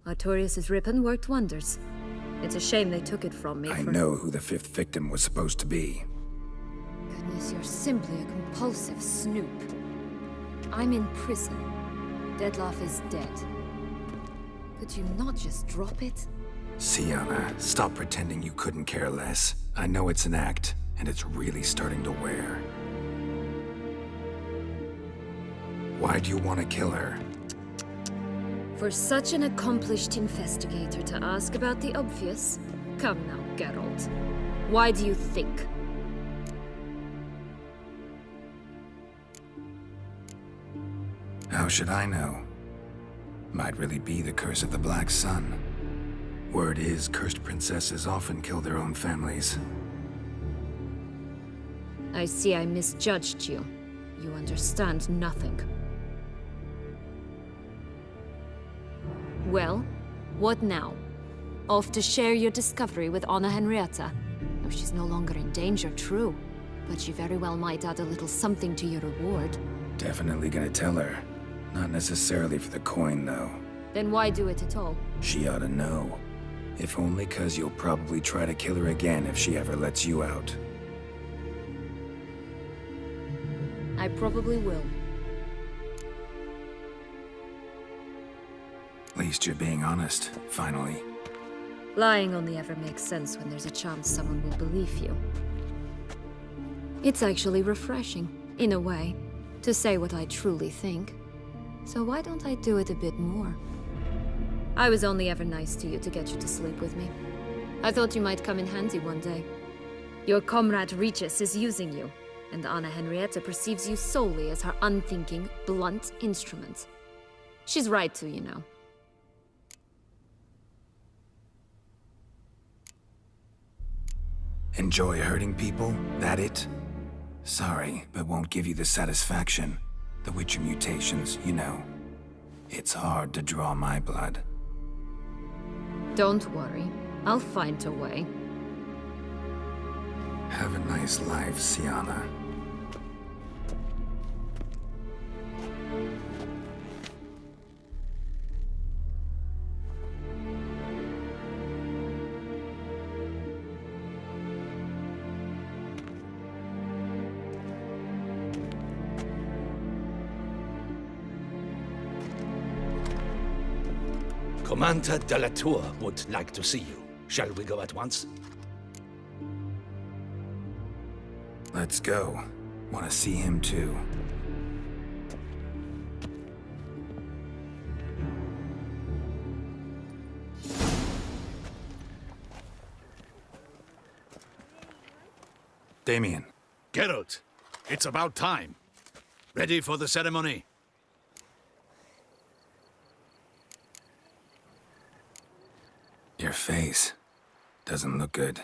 Artorius' ribbon worked wonders. It's a shame they took it from me I know who the fifth victim was supposed to be. Goodness, you're simply a compulsive snoop. I'm in prison. Dettlaff is dead. Could you not just drop it? Sienna, stop pretending you couldn't care less. I know it's an act, and it's really starting to wear. Why do you want to kill her? For such an accomplished investigator to ask about the obvious? Come now, Geralt. Why do you think? How should I know? Might really be the curse of the Black Sun. Word is, cursed princesses often kill their own families. I see I misjudged you. You understand nothing. Well, what now? Off to share your discovery with Anna Henrietta? No, she's no longer in danger, true. But she very well might add a little something to your reward. Definitely gonna tell her. Not necessarily for the coin, though. Then why do it at all? She ought to know. If only 'cause you'll probably try to kill her again if she ever lets you out. I probably will. At least you're being honest, finally. Lying only ever makes sense when there's a chance someone will believe you. It's actually refreshing, in a way, to say what I truly think. So why don't I do it a bit more? I was only ever nice to you to get you to sleep with me. I thought you might come in handy one day. Your comrade Regis is using you, and Anna Henrietta perceives you solely as her unthinking, blunt instrument. She's right to, you know. Enjoy hurting people? That it? Sorry, but won't give you the satisfaction. The Witcher mutations, you know. It's hard to draw my blood. Don't worry. I'll find a way. Have a nice life, Sienna. Commander de la Tour would like to see you. Shall we go at once? Let's go. Want to see him too. Damien. Geralt, it's about time. Ready for the ceremony? Your face doesn't look good.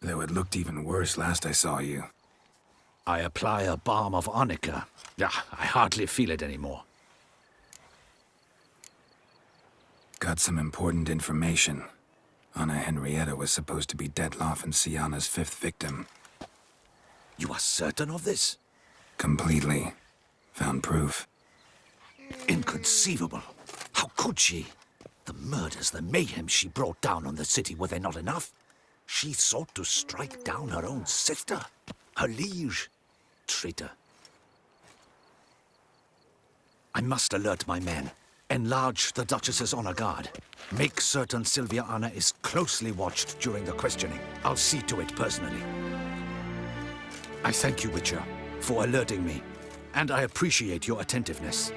Though it looked even worse last I saw you. I apply a balm of arnica. Yeah, I hardly feel it anymore. Got some important information. Anna Henrietta was supposed to be Dettlaff and Sienna's fifth victim. You are certain of this? Completely. Found proof. Inconceivable. How could she? The murders, the mayhem she brought down on the city, were they not enough? She sought to strike down her own sister, her liege. Traitor. I must alert my men. Enlarge the Duchess's honor guard. Make certain Sylvia Anna is closely watched during the questioning. I'll see to it personally. I thank you, Witcher, for alerting me, and I appreciate your attentiveness.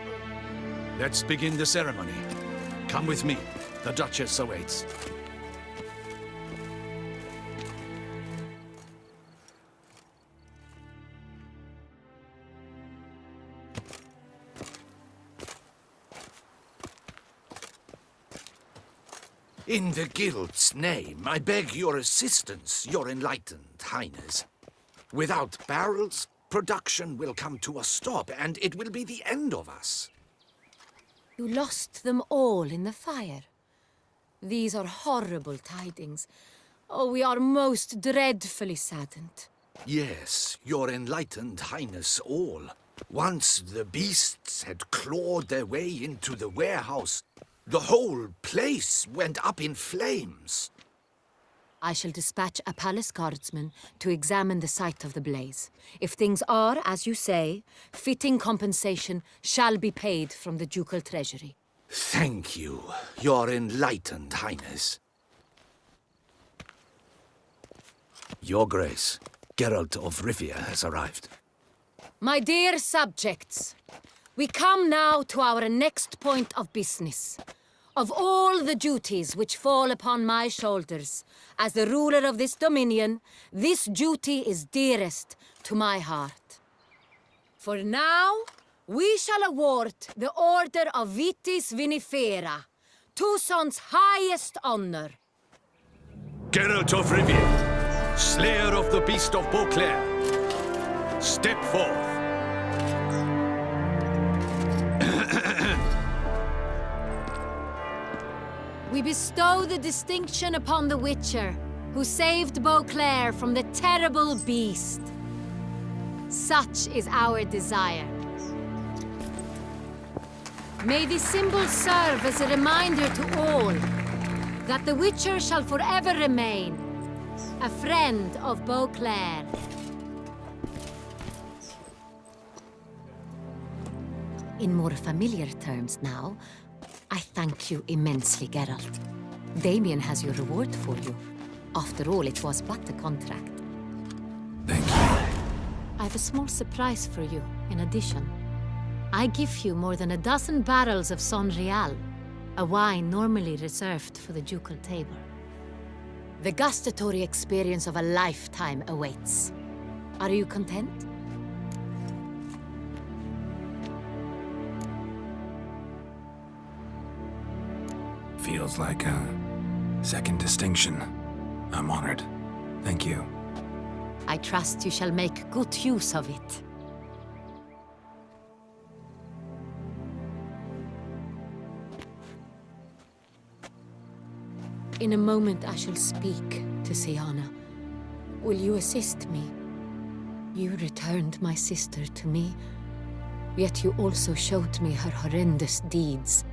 Let's begin the ceremony. Come with me. The Duchess awaits. In the Guild's name, I beg your assistance, your enlightened highness. Without barrels, production will come to a stop, and it will be the end of us. You lost them all in the fire. These are horrible tidings. Oh, we are most dreadfully saddened. Yes, your enlightened highness all. Once the beasts had clawed their way into the warehouse, The whole place went up in flames. I shall dispatch a palace guardsman to examine the site of the blaze. If things are as you say, fitting compensation shall be paid from the ducal treasury. Thank you, Your Enlightened Highness. Your Grace, Geralt of Rivia has arrived. My dear subjects, we come now to our next point of business. Of all the duties which fall upon my shoulders, as the ruler of this dominion, this duty is dearest to my heart. For now, we shall award the Order of Vitis Vinifera, Tucson's highest honor. Geralt of Rivia, Slayer of the Beast of Beauclair, step forth. We bestow the distinction upon the Witcher, who saved Beauclair from the terrible beast. Such is our desire. May this symbol serve as a reminder to all that the Witcher shall forever remain a friend of Beauclair. In more familiar terms now, I thank you immensely, Geralt. Damien has your reward for you. After all, it was but a contract. Thank you. I have a small surprise for you, in addition. I give you more than a dozen barrels of Son Real, a wine normally reserved for the ducal table. The gustatory experience of a lifetime awaits. Are you content? Feels like a second distinction. I'm honored. Thank you. I trust you shall make good use of it. In a moment I shall speak to Sienna. Will you assist me? You returned my sister to me, yet you also showed me her horrendous deeds.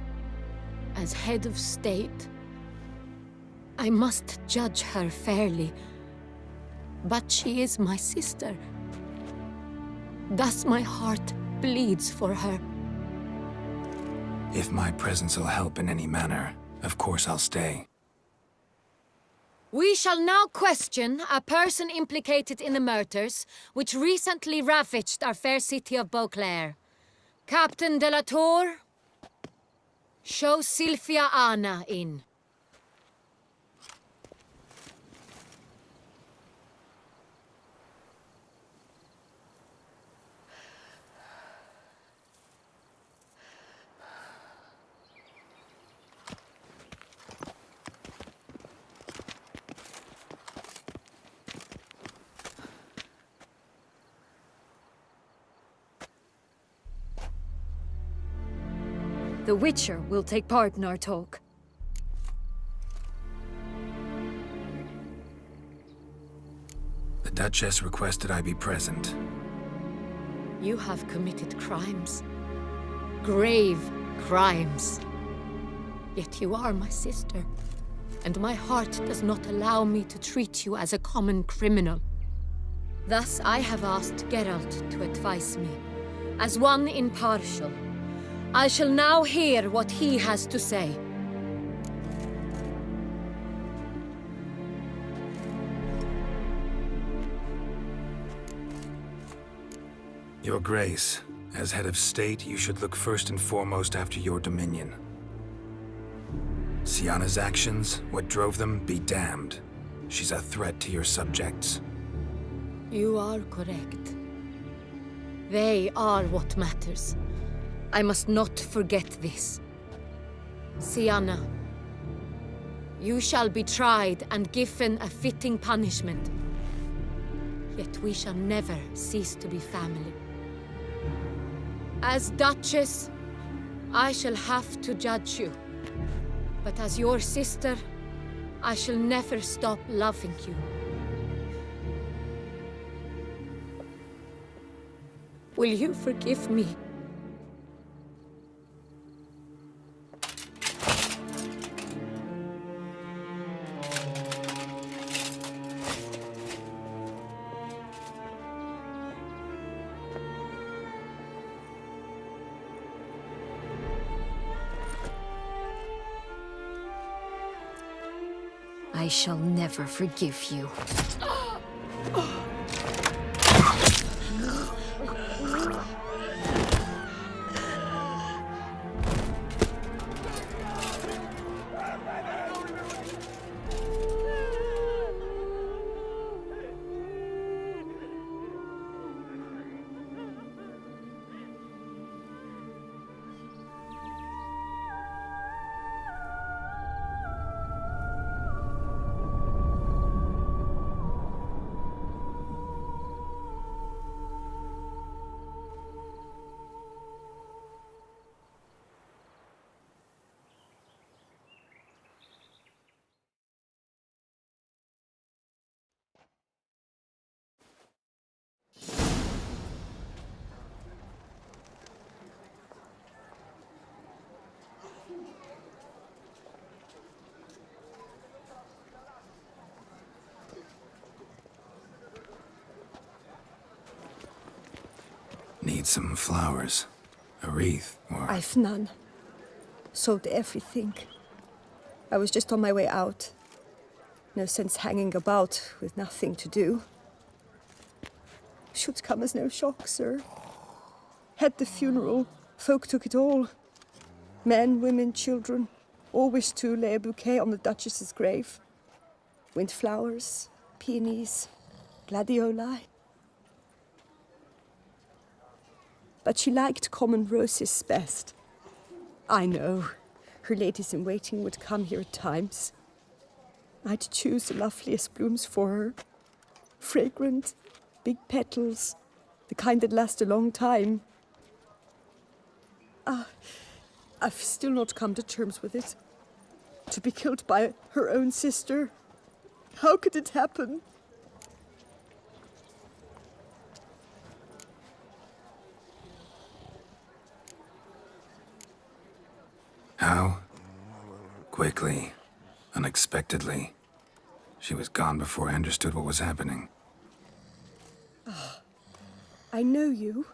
As head of state, I must judge her fairly. But she is my sister. Thus my heart bleeds for her. If my presence will help in any manner, of course I'll stay. We shall now question a person implicated in the murders which recently ravaged our fair city of Beauclair. Captain de la Tour, show Sylvia Anna in. The Witcher will take part in our talk. The Duchess requested I be present. You have committed crimes. Grave crimes. Yet you are my sister, and my heart does not allow me to treat you as a common criminal. Thus I have asked Geralt to advise me, as one impartial. I shall now hear what he has to say. Your Grace, as head of state, you should look first and foremost after your dominion. Sienna's actions, what drove them, be damned. She's a threat to your subjects. You are correct. They are what matters. I must not forget this. Sienna, you shall be tried and given a fitting punishment. Yet we shall never cease to be family. As Duchess, I shall have to judge you. But as your sister, I shall never stop loving you. Will you forgive me? I shall never forgive you. Need some flowers. A wreath, or... I've none. Sold everything. I was just on my way out. No sense hanging about with nothing to do. Should come as no shock, sir. Had the funeral. Folk took it all. Men, women, children. All wished to lay a bouquet on the Duchess's grave. Windflowers, peonies, gladioli. But she liked common roses best. I know. Her ladies-in-waiting would come here at times. I'd choose the loveliest blooms for her. Fragrant, big petals, the kind that last a long time. I've still not come to terms with it. To be killed by her own sister. How could it happen? How? Quickly. Unexpectedly. She was gone before I understood what was happening. I know you.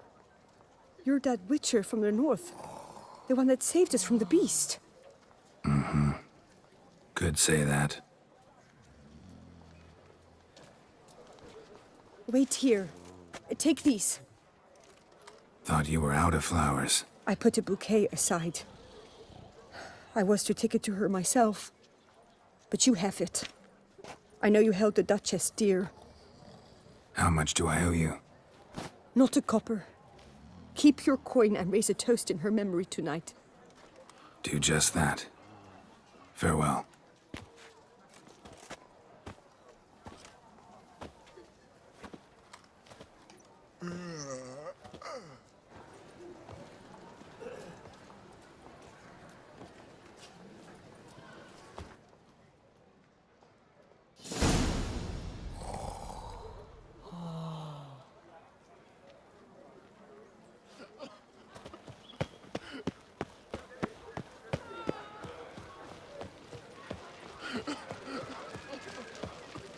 You're that witcher from the north. The one that saved us from the beast. Could say that. Wait here. Take these. Thought you were out of flowers. I put a bouquet aside. I was to take it to her myself. But you have it. I know you held the Duchess dear. How much do I owe you? Not a copper. Keep your coin and raise a toast in her memory tonight. Do just that. Farewell.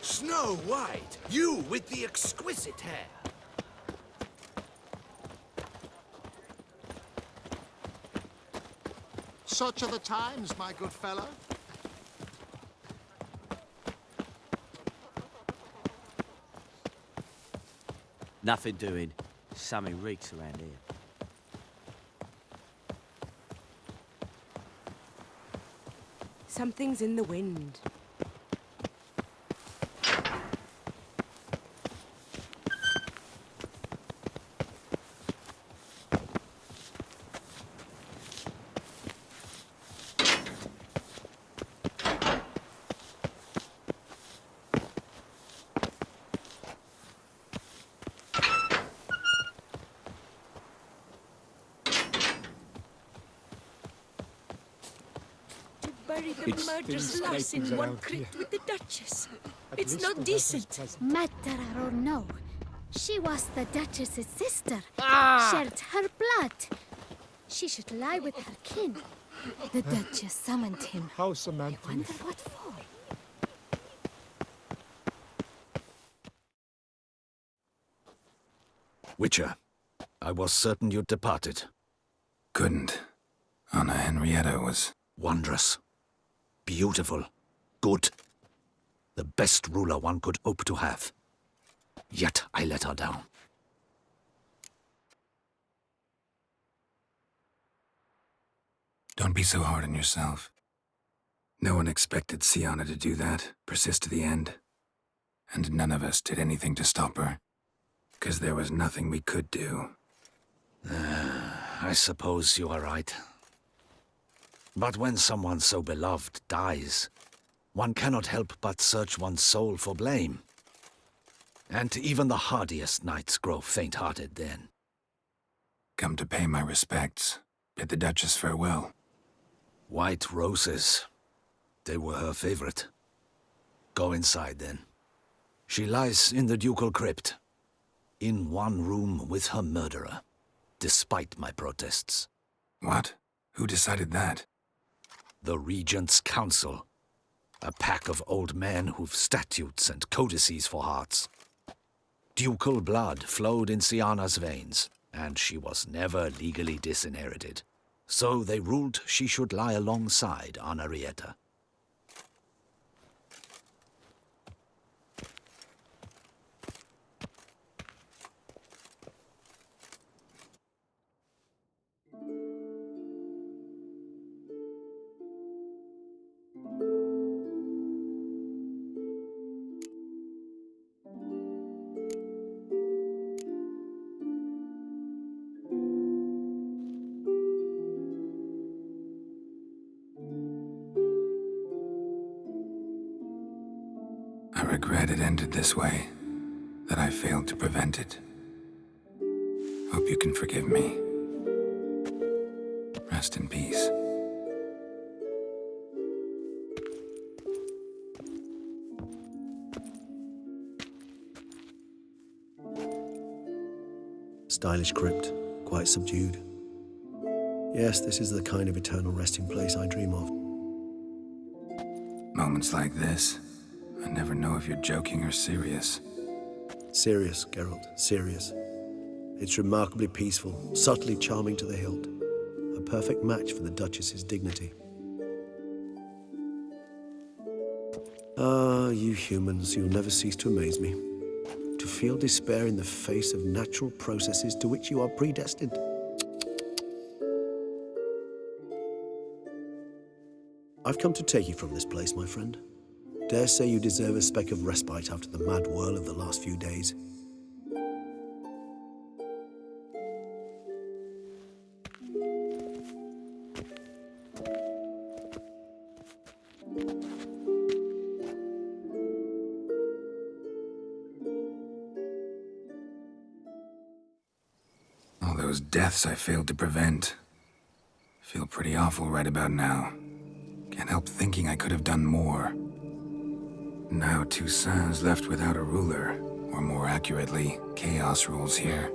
Snow White, you with the exquisite hair. Such are the times, my good fellow. Nothing doing. Something reeks around here. Something's in the wind. Bury the murderous lass in one crypt with the Duchess. It's not decent. Matter or no, she was the Duchess's sister. Shared her blood. She should lie with her kin. The Duchess summoned him. How Samantha? I wonder what for. Witcher, I was certain you'd departed. Couldn't. Anna Henrietta was... Wondrous. Beautiful. Good. The best ruler one could hope to have. Yet I let her down. Don't be so hard on yourself. No one expected Sienna to do that, persist to the end. And none of us did anything to stop her. Because there was nothing we could do. I suppose you are right. But when someone so beloved dies, one cannot help but search one's soul for blame. And even the hardiest knights grow faint-hearted then. Come to pay my respects. Bid the Duchess farewell. White roses. They were her favorite. Go inside then. She lies in the ducal crypt. In one room with her murderer. Despite my protests. What? Who decided that? The Regent's Council. A pack of old men who've statutes and codices for hearts. Ducal blood flowed in Sienna's veins, and she was never legally disinherited. So they ruled she should lie alongside Anarietta. I regret it ended this way, that I failed to prevent it. Hope you can forgive me. Rest in peace. Stylish crypt, quite subdued. Yes, this is the kind of eternal resting place I dream of. Moments like this, I never know if you're joking or serious. Serious, Geralt, serious. It's remarkably peaceful, subtly charming to the hilt. A perfect match for the Duchess's dignity. Ah, you humans, you'll never cease to amaze me. To feel despair in the face of natural processes to which you are predestined. I've come to take you from this place, my friend. Dare say you deserve a speck of respite after the mad whirl of the last few days. All those deaths I failed to prevent. Feel pretty awful right about now. Can't help thinking I could have done more. Now Toussaint's left without a ruler, or more accurately, chaos rules here.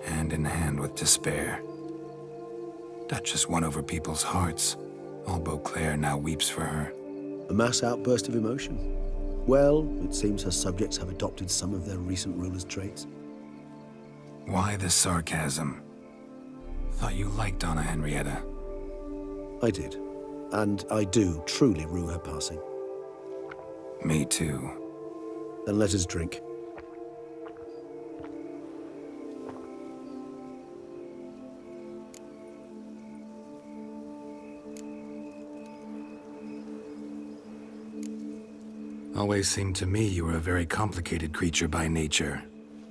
Hand in hand with despair. Duchess won over people's hearts. All Beauclair now weeps for her. A mass outburst of emotion. Well, it seems her subjects have adopted some of their recent ruler's traits. Why the sarcasm? Thought you liked Anna Henrietta. I did. And I do truly rue her passing. Me too. Then let us drink. Always seemed to me you were a very complicated creature by nature.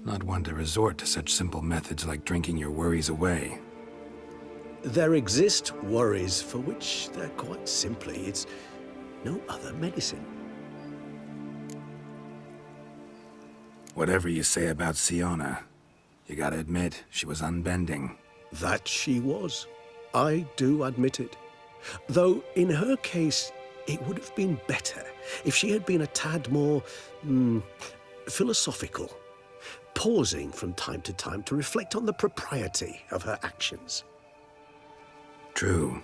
Not one to resort to such simple methods like drinking your worries away. There exist worries for which they're quite simply, it's no other medicine. Whatever you say about Sienna, you gotta admit, she was unbending. That she was. I do admit it. Though, in her case, it would have been better if she had been a tad more, philosophical, pausing from time to time to reflect on the propriety of her actions. True.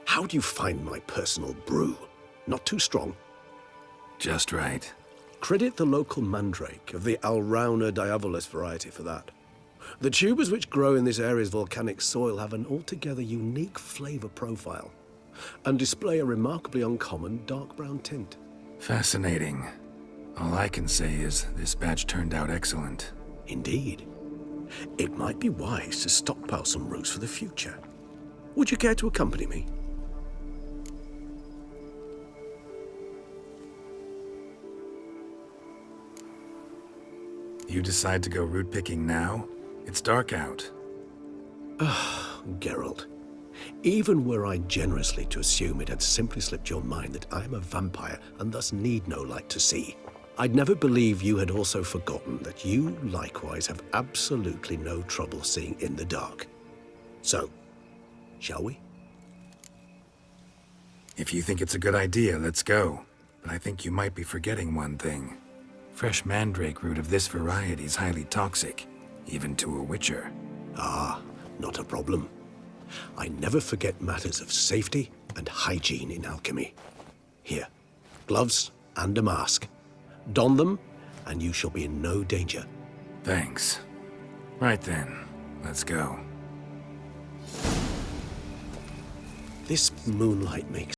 How do you find my personal brew? Not too strong? Just right. Credit the local mandrake of the Alrauna diavolis variety for that. The tubers which grow in this area's volcanic soil have an altogether unique flavor profile. and display a remarkably uncommon dark brown tint. Fascinating. All I can say is this batch turned out excellent. Indeed. It might be wise to stockpile some roots for the future. Would you care to accompany me? You decide to go root picking now? It's dark out. Geralt, even were I generously to assume it had simply slipped your mind that I am a vampire and thus need no light to see, I'd never believe you had also forgotten that you likewise have absolutely no trouble seeing in the dark. So, shall we? If you think it's a good idea, let's go. But I think you might be forgetting one thing. Fresh mandrake root of this variety is highly toxic, even to a witcher. Ah, not a problem. I never forget matters of safety and hygiene in alchemy. Here, gloves and a mask. Don them, and you shall be in no danger. Thanks. Right then, let's go. This moonlight makes